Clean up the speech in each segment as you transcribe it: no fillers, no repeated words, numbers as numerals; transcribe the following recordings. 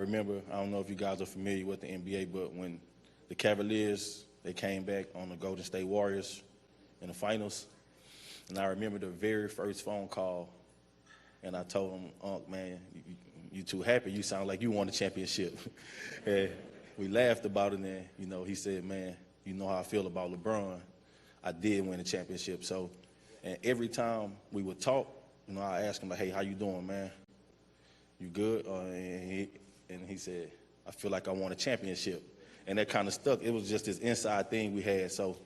remember, I don't know if you guys are familiar with the NBA, but when the Cavaliers, they came back on the Golden State Warriors in the finals, and I remember the very first phone call, and I told him, Unc, man, you too happy. You sound like you won the championship. And we laughed about it, and he said, man, you know how I feel about LeBron. I did win the championship. So, and every time we would talk, I asked him, like, hey, how you doing, man? You good? And he said, I feel like I won a championship. And that kind of stuck. It was just this inside thing we had. So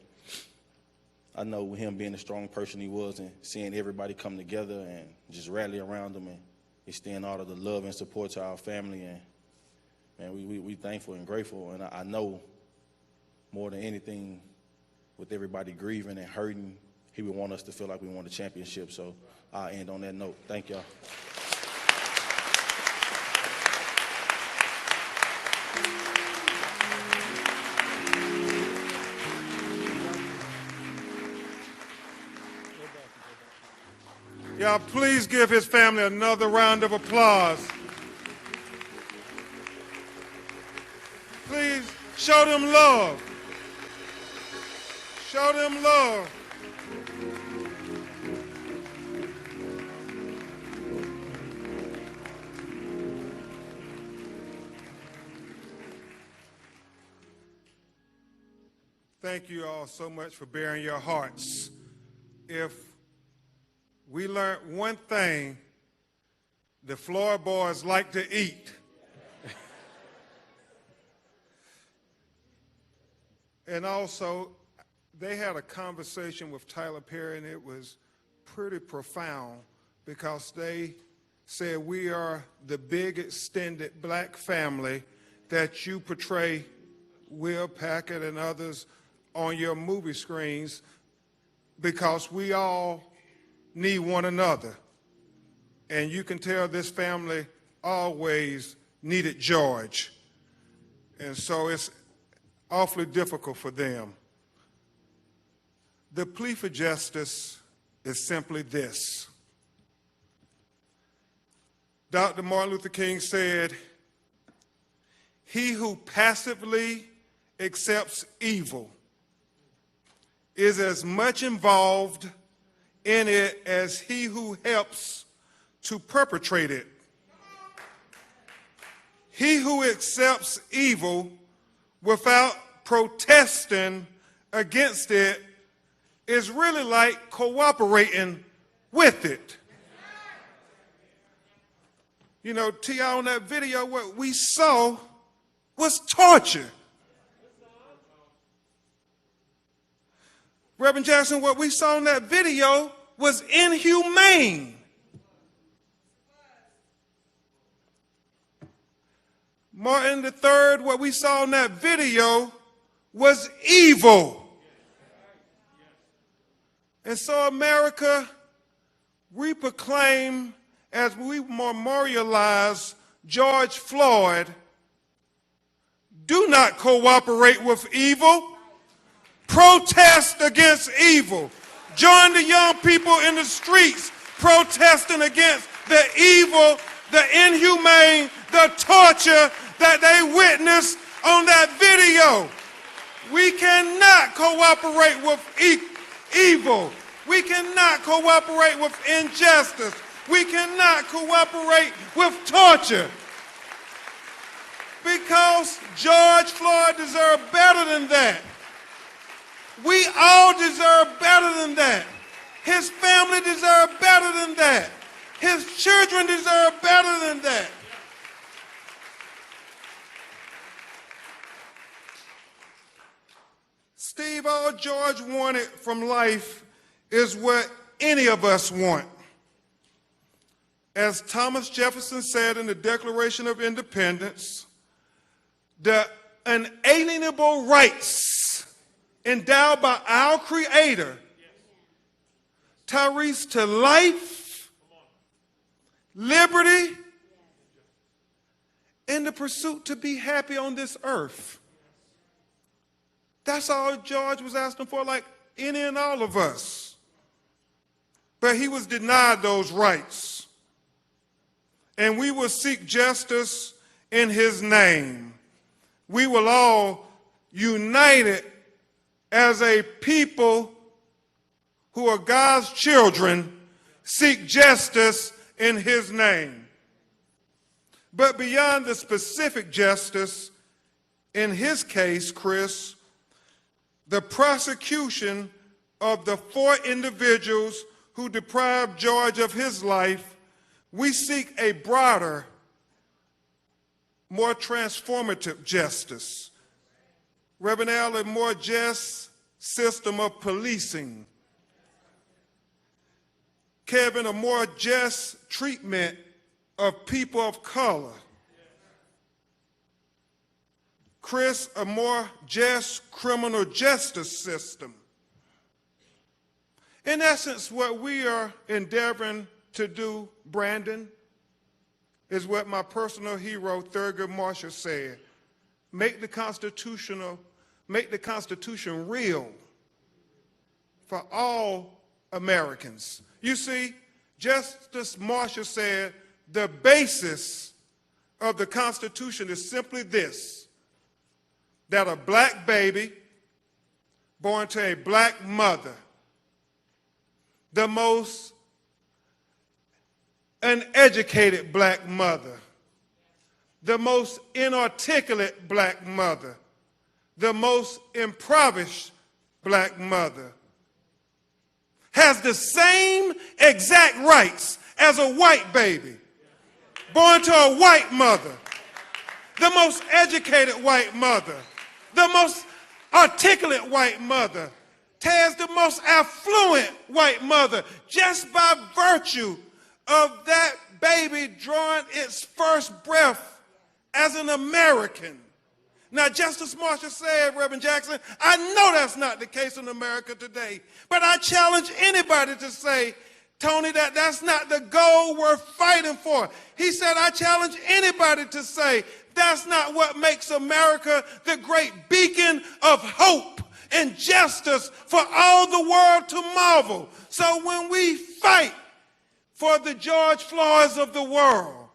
I know with him being the strong person he was and seeing everybody come together and just rally around him and extend all of the love and support to our family. And, man, we thankful and grateful. And I know more than anything, with everybody grieving and hurting, he would want us to feel like we won the championship. So I'll end on that note. Thank y'all. Y'all, please give his family another round of applause. Please show them love. Show them love. Thank you all so much for bearing your hearts. If we learned one thing, the Floyd boys like to eat. And also, they had a conversation with Tyler Perry, and it was pretty profound because they said, we are the big extended black family that you portray, Will Packard and others, on your movie screens, because we all need one another. And you can tell this family always needed George. And so it's awfully difficult for them. The plea for justice is simply this. Dr. Martin Luther King said, he who passively accepts evil is as much involved in it as he who helps to perpetrate it. He who accepts evil without protesting against it is really like cooperating with it. T.I., on that video, what we saw was torture. Reverend Jackson, what we saw in that video was inhumane. Martin III, what we saw in that video was evil. And so, America, we proclaim, as we memorialize George Floyd, do not cooperate with evil. Protest against evil. Join the young people in the streets protesting against the evil, the inhumane, the torture that they witnessed on that video. We cannot cooperate with evil. We cannot cooperate with injustice. We cannot cooperate with torture. Because George Floyd deserved better than that. We all deserve better than that. His family deserve better than that. His children deserve better than that. Steve, all George wanted from life is what any of us want. As Thomas Jefferson said in the Declaration of Independence, the unalienable rights endowed by our Creator, Tyrese, to life, liberty, and the pursuit to be happy on this earth. That's all George was asking for, like any and all of us. But he was denied those rights. And we will seek justice in his name. We will all united as a people who are God's children seek justice in his name. But beyond the specific justice, in his case, Chris, the prosecution of the 4 individuals who deprived George of his life, we seek a broader, more transformative justice. Reverend Al, a more just system of policing. Kevin, a more just treatment of people of color. Chris, a more just criminal justice system. In essence, what we are endeavoring to do, Brandon, is what my personal hero, Thurgood Marshall, said. Make the Constitution real for all Americans. You see, Justice Marshall said the basis of the Constitution is simply this, that a black baby born to a black mother, the most uneducated black mother, the most inarticulate black mother, the most impoverished black mother, has the same exact rights as a white baby born to a white mother, the most educated white mother, the most articulate white mother, has the most affluent white mother, just by virtue of that baby drawing its first breath as an American. Now, Justice Marshall said, Reverend Jackson, I know that's not the case in America today, but I challenge anybody to say, Tony, that's not the goal we're fighting for. He said, I challenge anybody to say, that's not what makes America the great beacon of hope and justice for all the world to marvel. So when we fight for the George Floyds of the world,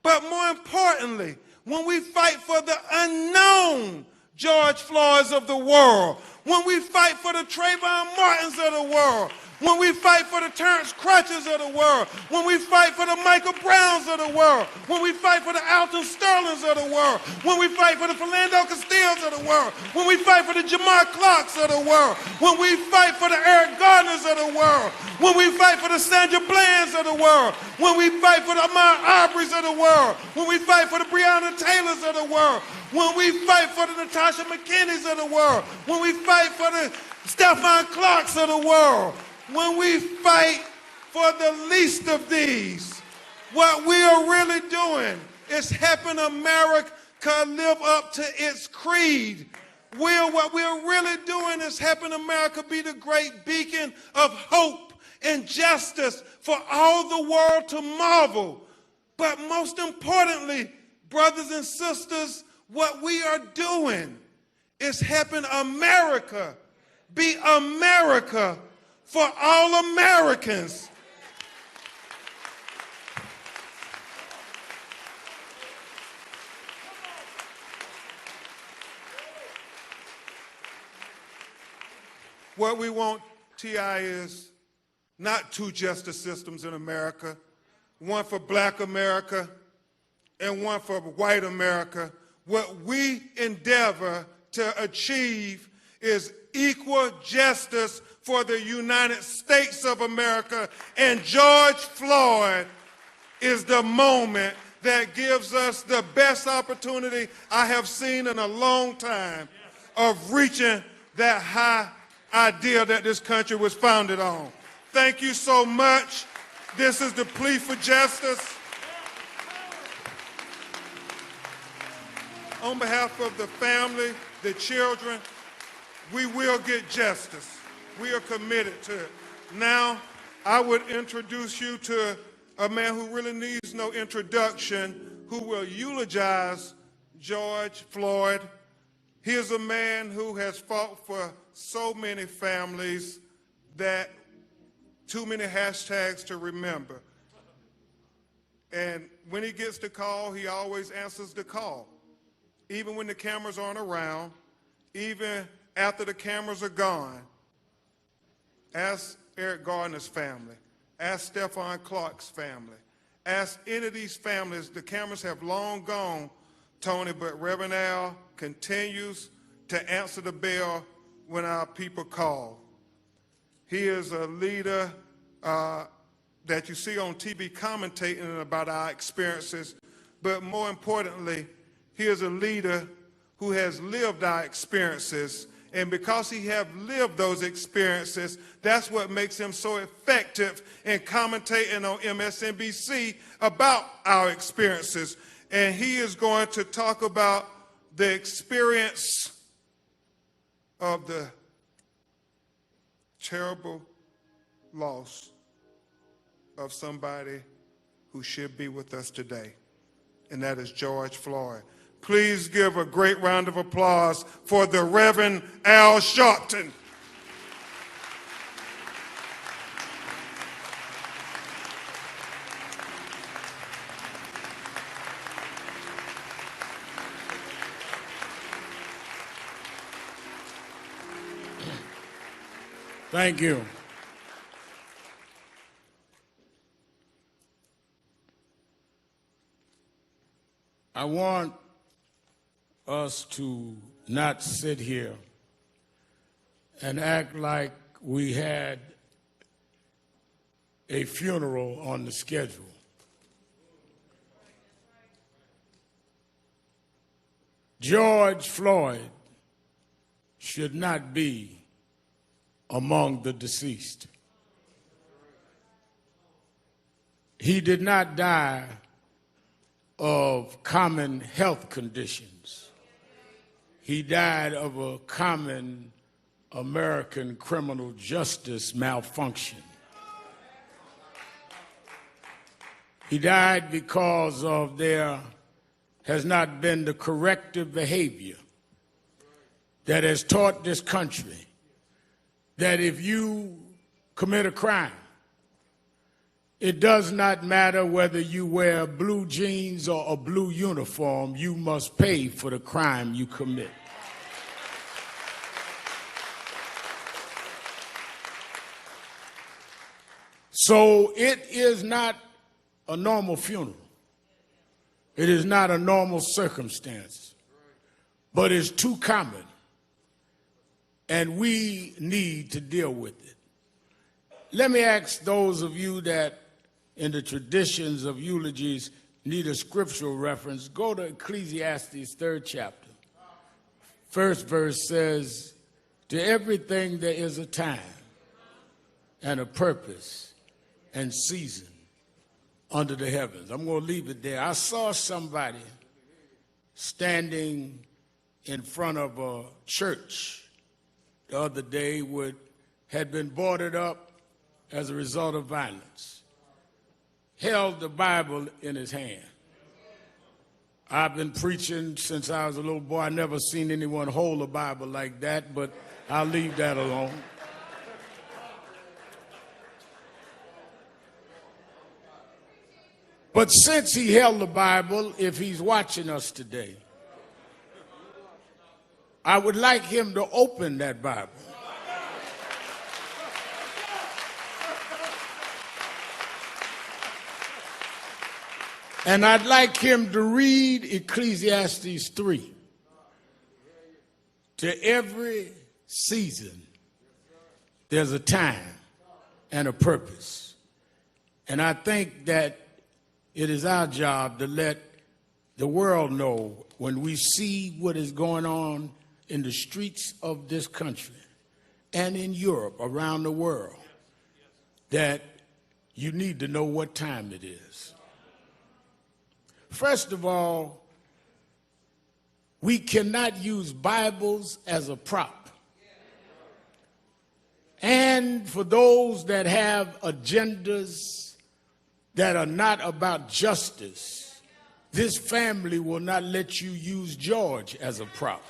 but more importantly, when we fight for the unknown George Floyds of the world, when we fight for the Trayvon Martins of the world, when we fight for the Terrence Crutches of the world, when we fight for the Michael Browns of the world, when we fight for the Alton Sterlings of the world, when we fight for the Philando Castillos of the world, when we fight for the Jamar Clarks of the world, when we fight for the Eric Gardners of the world, when we fight for the Sandra Blands of the world, when we fight for the Ahmaud Arbery's of the world, when we fight for the Breonna Taylors of the world, when we fight for the Natasha McKinney's of the world, when we fight for the Stephon Clarks of the world, when we fight for the least of these, what we are really doing is helping America live up to its creed. What we're really doing is helping America be the great beacon of hope and justice for all the world to marvel. But most importantly, brothers and sisters, what we are doing is helping America be America for all Americans. What we want, T.I., is not 2 justice systems in America, one for black America and one for white America. What we endeavor to achieve is equal justice for the United States of America, and George Floyd is the moment that gives us the best opportunity I have seen in a long time of reaching that high ideal that this country was founded on. Thank you so much. This is the plea for justice. On behalf of the family, the children, we will get justice. We are committed to it. Now, I would introduce you to a man who really needs no introduction, who will eulogize George Floyd. He is a man who has fought for so many families that too many hashtags to remember. And when he gets the call, he always answers the call. Even when the cameras aren't around, even after the cameras are gone. Ask Eric Gardner's family. Ask Stephon Clark's family. Ask any of these families. The cameras have long gone, Tony, but Reverend Al continues to answer the bell when our people call. He is a leader that you see on TV commentating about our experiences, but more importantly, he is a leader who has lived our experiences. And because he have lived those experiences, that's what makes him so effective in commentating on MSNBC about our experiences. And he is going to talk about the experience of the terrible loss of somebody who should be with us today, and that is George Floyd. Please give a great round of applause for the Reverend Al Sharpton. Thank you. I want us to not sit here and act like we had a funeral on the schedule. George Floyd should not be among the deceased. He did not die of common health conditions. He died of a common American criminal justice malfunction. He died because of there has not been the corrective behavior that has taught this country that if you commit a crime, it does not matter whether you wear blue jeans or a blue uniform, you must pay for the crime you commit. So it is not a normal funeral. It is not a normal circumstance, but it's too common, and we need to deal with it. Let me ask those of you that in the traditions of eulogies need a scriptural reference, go to Ecclesiastes 3rd chapter. First verse says, to everything there is a time and a purpose and season under the heavens. I'm going to leave it there. I saw somebody standing in front of a church the other day had been boarded up as a result of violence. Held the Bible in his hand. I've been preaching since I was a little boy. I never seen anyone hold a Bible like that, but I'll leave that alone. But since he held the Bible, if he's watching us today, I would like him to open that Bible. And I'd like him to read Ecclesiastes 3. To every season, there's a time and a purpose. And I think that it is our job to let the world know when we see what is going on in the streets of this country and in Europe, around the world, that you need to know what time it is. First of all, we cannot use Bibles as a prop. And for those that have agendas that are not about justice, this family will not let you use George as a prop.